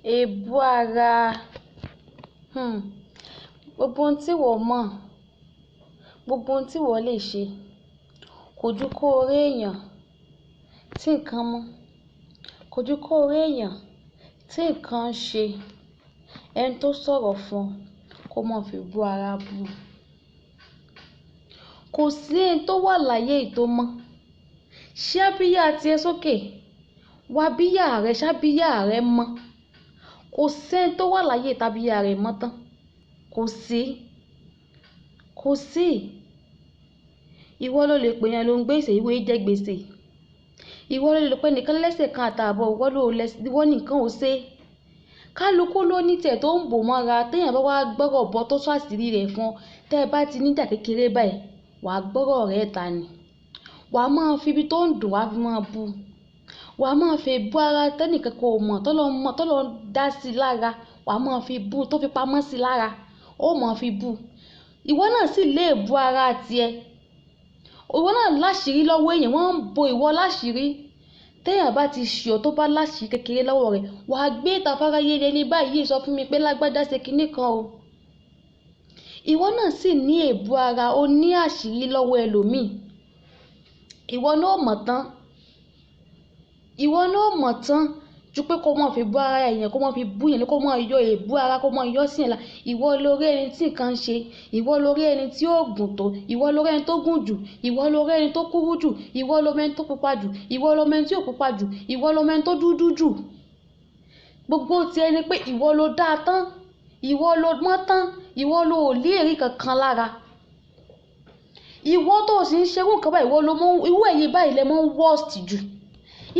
Èébú ara. Gbogbo ohun tí ìwọ mọ̀, gbogbo ohun tí ìwọ lè ṣe, kò ju kó o rí èèyàn tí nǹkan mú, kò ju kó o rí èèyàn tí nǹkan ń ṣe, ẹni tó sọ̀rọ̀ fún ọ kó má fi bú ara bú. Kò sí ẹni tó wà láyé yìí tó mọ́. Ṣé abíyá tiẹ̀ sókè? Wá abíyá rẹ, ṣé abíyá rẹ mọ́? Kò sí ẹni tó wà láyé tábíyá rẹ̀ mọ́ tán. Kò sí. Kò sí. Ìwọ ló lè pè yẹn ló ń gbèsè, ìwọ jẹ́ gbèsè. Ìwọ ló lè pè nìkan lẹ́sẹ̀ kan àtààbọ̀, ìwọ nìkan ò ṣe. Kálukú ló ní tiẹ̀ tó ń bò mọ́ra, téèyàn bá wá gbọ́rọ̀ bọ́ tó sọ àṣírí rẹ̀ fún ọ, tẹ́ ẹ bá ti níjà kékeré báyìí, wàá gbọ́rọ̀ rẹ̀ ta ni. Wàá máa fi ibi tó ń dùn wá fi máa bú. Wàá máa fi bú ara tẹ́nìkan kò mọ̀ tó lọ dá sí i lára. Wàá máa fi bú tó fi pamọ́ sí i lára. Ó máa fi bú. Ìwọ náà sì lè bú ara tiẹ̀. Ìwọ náà láṣìírí lọ́wọ́ èèyàn, wọ́n ń bo ìwọ láṣìírí. Téèyàn bá ti ṣì ọ́ tó bá láṣìírí kékeré lọ́wọ́ rẹ̀, wàá gbé ìta fáráyé ní báyìí sọ fún mi pé lágbájá ṣe kinní kan o. Ìwọ náà sì ní èébú ara, o ní àṣírí lọ́wọ́ ẹlòmíì. Ìwọ náà mọ̀ tán. Ìwọ náà mọ̀ tán ju pé kó máa fi bú ara èèyàn, kó máa fi bú èèyàn, kó máa yọ èébú ara, kó máa yọ sí èèyàn. Ìwọ lórí ẹni tí nǹkan ń ṣe, ìwọ lórí ẹni tí ó gùn tó, ìwọ lórí ẹni tó gùn jù, ìwọ lórí ẹni tó kúrú jù, ìwọ lórí ẹni tó pupa jù, ìwọ lórí ẹni tí ò pupa jù, ìwọ lórí ẹni tó dúdú jù. Gbogbo ti ẹni pé ìwọ ló dáa tán, ìwọ ló mọ́ tán, ìwọ ló ò lé èrí kankan lára. Ìwọ tó sì ń ṣerú nǹkan báyìí, ìwọ èyí báyìí lẹ mọ́ worst jù.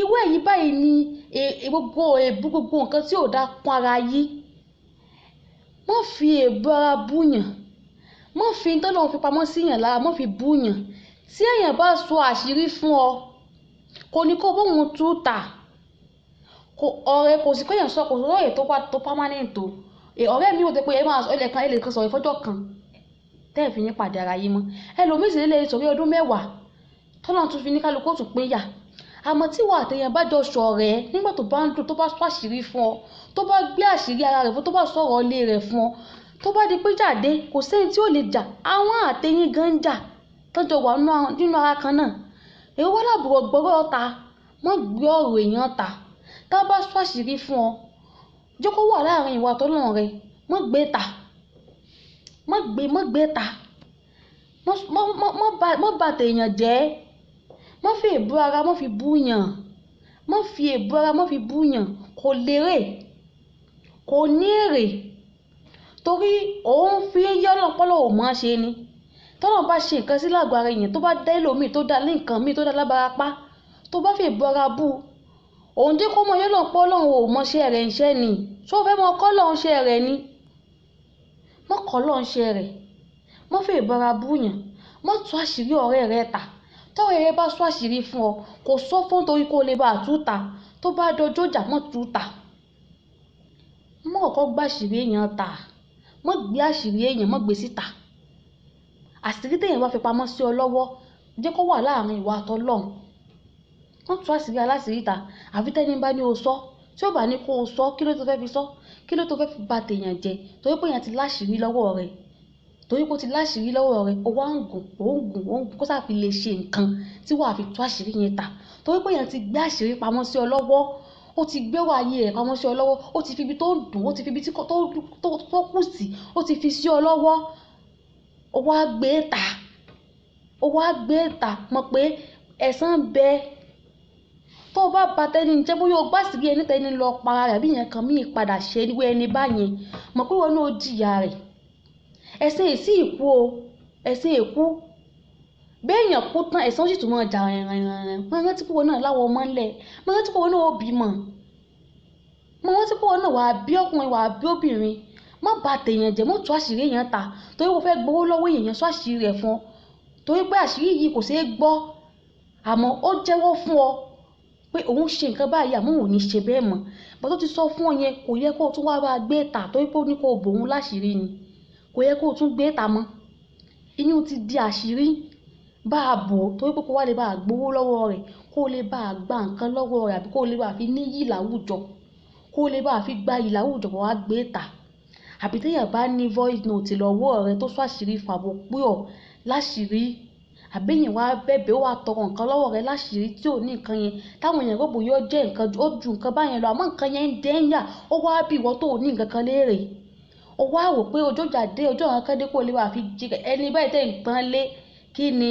Ìwọ èyí báyìí ni gbogbo èébú, gbogbo nǹkan tí ò dá pọ́n ara yí. Má fi èébú ara bú yàn. Má fi tọ́lọ́run fi pamọ́ sí yàn lára, má fi bú yàn. Tí èèyàn bá sọ àṣírí fún ọ, kò ní kó bóun tú tà. Ọ̀rẹ́ kò sí pé èèyàn sọ, kò sí ọ̀rẹ́ tó permanent o. Ọ̀rẹ́ mi ò tẹ́ pé ẹ lè kan sọ̀rọ̀ ìfọ́jọ́ kan tẹ́ ẹ̀ fi ní pàdé ara yín mọ́. Ẹlòmíì sì lè sọ̀rọ̀ ọdún 10 tọ́lọ́run tún fi ní kálukú tún pín yà. Àmọ́ tí ìwọ àtẹ̀yàn bá jọ ṣọ̀rẹ́ nígbà tó bá ń dùn, tó bá sọ àṣírí fún ọ, tó bá gbé àṣírí ara rẹ̀ fún, tó bá sọ̀rọ̀ ilé rẹ̀ fún ọ, tó bá di pé jáde kò sẹ́ni tí ò lè jà. Àwọn àtẹ̀yìn gan ń jà tọ́jọ́ wà nínú ara kan náà. Èwo wá láàbùrọ̀ gbọ́rọ̀ ta, má gbé ọ̀rọ̀ èèyàn ta. Tá bá sọ àṣírí fún ọ, jẹ́ kó wà láàrin ìwà tọ́lọ́run rẹ, má gbé ta. Má gbé ta. Má bà tèèyàn jẹ́. Má fi èébú ara, má fi bú yàn. Má fi èébú ara, má fi bú yàn. Kò lérè. Kò ní èrè. Torí òun fi yọ́nà pọ́lọ̀ ò mọ́ ṣe ni. Tọ́lọ́run bá ṣe nǹkan sí lágọ̀ọ́ ara èèyàn, tó bá dá ẹlòmíì, tó dá lé nǹkan míì, tó dá lábarapá, tó bá fi èébú ara bú, òun jẹ́ kó mọ yọ́nà pọ́lọ̀ ò mọ́ ṣe rẹ̀ ń ṣẹ́ ni. Ṣó fẹ́ mọ kọ́ lọ́hun ṣe rẹ̀ ni? Má kọ́ lọ́hun ṣe rẹ̀. Má fi èébú ara bú yàn. Má tú àṣírí ọ̀rẹ́ rẹ ta. Tọ́rẹ́ rẹ bá sọ àṣírí fún ọ, kò sọ fún torí kó lè bá tú ta. Tó bá dọjọ́ jà, má tú ta. Má kọ́kọ́ gbé àṣírí èèyàn ta. Má gbé àṣírí èèyàn, má gbé síta. Àṣírí téèyàn bá fi pamọ́ sí ọ lọ́wọ́, jẹ́ kó wà láàrin ìwà àtọlọ́hun. Má tú àṣírí aláṣírí ta. Àfi tẹ́ni bá ní o sọ. Tí ó bá ní kó o sọ, kí ló tó fẹ́ fi sọ? Kí ló tó fẹ́ fi bà tèèyàn jẹ́? Torí pé èèyàn ti láṣìírí lọ́wọ́ rẹ̀. Torí pé ó ti láṣìírí lọ́wọ́ rẹ̀, ó wá ń gùn kó sáà fi lè ṣe nǹkan tí wàá fi tú àṣírí yẹn ta. Torí pé èèyàn ti gbé àṣírí pamọ́ sí ọ lọ́wọ́. Ó ti gbé wáyé rẹ̀ pamọ́ sí ọ lọ́wọ́. Ó ti fi ibi tó ń dùn, ó ti fi ibi tó kù sí, ó ti fi sí ọ lọ́wọ́. Ó wá gbé ta. Ó wá gbé ta. Mọ̀ pé ẹ̀san bẹ. Tó o bá ba tẹ́ni jẹ́ bóyá o gbá àṣírí ẹni tẹ́ni lọ para rẹ̀ àbí ìyẹn kan míì padà ṣe níwé ẹni báyẹn, mọ̀ pé wọn náà ó jìyà rẹ̀. Ẹ̀san èsì ìkú o. Ẹ̀san èkú. Béèyàn kú tán, ẹ̀san ó sì tún máa jà rìnrìn. Mo rántí pé wọn náà láwọn ọmọ ńlẹ̀. Mo rántí pé wọn náà ó bímọ. Mo rántí pé wọn náà wà á bí ọkùnrin, wà á bí obìnrin. Má bà tèèyàn jẹ́, má tú àṣírí èèyàn ta. Torí wọ́n fẹ́ gbowó lọ́wọ́ èèyàn, sọ àṣírí rẹ̀ fún ọ. Torí pé àṣírí yìí kò ṣeé gbọ́. Àmọ́ ó jẹ́wọ́ fún ọ pé òun ṣe nǹkan báyìí, àmọ́ òun ò ní ṣe bẹ́ẹ̀ mọ́. Bó tó ti sọ fún ọ yẹn, kò yẹ kó o tún wá bá gbé ta torí pé ó ní kó o bò òun láṣìírí ni. Kò yẹ kó o tún gbé ta mọ́. Iyún ti di àṣírí. Bá a bò ó torí pé kó wá lè bá a gbowó lọ́wọ́ rẹ̀, kó lè bá a gba nǹkan lọ́wọ́ rẹ̀ àbí kó lè bá a fi níyì láwùjọ. kó lè bá fi gba ìlà àwùjọ wá gbé ta. Àbí téèyàn bá ní voice note lọ́wọ́ rẹ tó sọ àṣírí fàbọ̀ pé ọ̀ láṣìírí, àbí èèyàn wá bẹ̀bẹ̀ ó wá tọrọ nǹkan lọ́wọ́ rẹ láṣìírí tí ò ní nǹkan yẹn, táwọn èèyàn rò bóyá ó jẹ́ nǹkan ó ju nǹkan báyẹn lọ, àmọ́ nǹkan yẹn ń dẹ́yà, ó wá bí ìwọ tó ní nǹkan kan léèrè. Ó wá wò pé ọjọ́ jáde ọjọ́ àwọn kan dé kó lè wá fi jí ẹni báyìí tẹ̀ ń pọ́n lé kí ni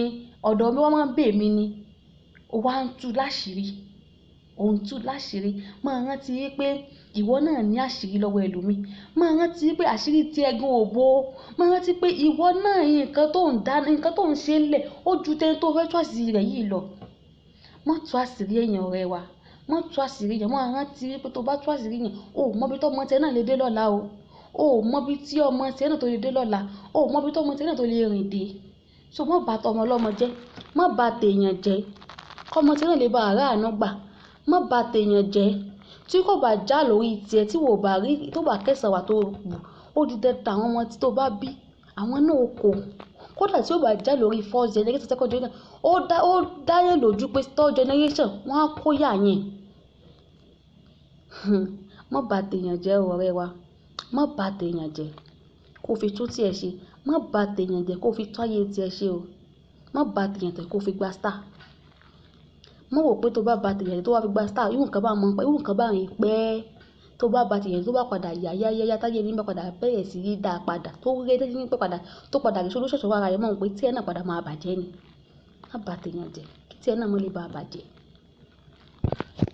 ọ̀dọ̀ mi wọ́n máa ń bè mí ni. Ó wá ń tú láṣìírí, ó ń tú láṣìírí. Máa rántí pé ìwọ náà ní àṣírí lọ́wọ́ ẹlòmíì. Máa rántí pé àṣírí tí ẹ̀gún òbó. Máa rántí pé ìwọ náà nǹkan tó ń dá nǹkan tó ń ṣe ńlẹ̀ ó ju tẹni tó fẹ́ tú àṣírí rẹ̀ yìí lọ. Má tú àṣírí èèyàn ọ̀rẹ́ wa. Má tú àṣírí èèyàn. Máa rántí pé tó bá tú àṣírí èèyàn, o ò mọ bí tọ́mọ tẹ náà lè dé lọ́la o. O ò mọ bí tí ọmọ tẹ náà tó lè dé lọ́la. O ò mọ bí tọ́mọ tẹ náà tó lè rìn dé. So má bà tọmọ ọlọ́mọ jẹ́. Má bà tèèyàn jẹ́. Kọ́mọ tẹ náà lè bá àrà àná gbà. Má bà tèèyàn jẹ́. Tí kò bá já lórí tiẹ̀ tí wò bá rí tó bá kẹsàn wà tó kù, ó di dandan àwọn ọmọ tí tó bá bí àwọn náà kò. Kódà tí ó bá já lórí first generation second generation, ó dá yẹn lójú pé third generation wọ́n á kó yà yẹn. Má bà tèèyàn jẹ́ ọ̀rẹ́ wa. Má bà tèèyàn jẹ́ kó fi tún tiẹ̀ ṣe. Má bà tèèyàn jẹ́ kó fi tún ayé tiẹ̀ ṣe o. Má bà tèèyàn jẹ́ kó fi gba star. Má wò pé tó bá bà tèèyàn jẹ́ tó wá fi gba star, irú nǹkan bá mọ̀ pé irú nǹkan bá rìn pẹ́. Tó bá bà tèèyàn tó bá padà yá táyé ní bá padà bẹ̀rẹ̀ sí í dá padà tó rí tẹ́tí ní pé padà tó padà rí solution sọ́wọ́ ara rẹ̀ mọ̀ pé tí ẹ náà padà máa bàjẹ́ ni. Má bà tèèyàn jẹ́ kí tí ẹ náà mọ́ lè bá bàjẹ́.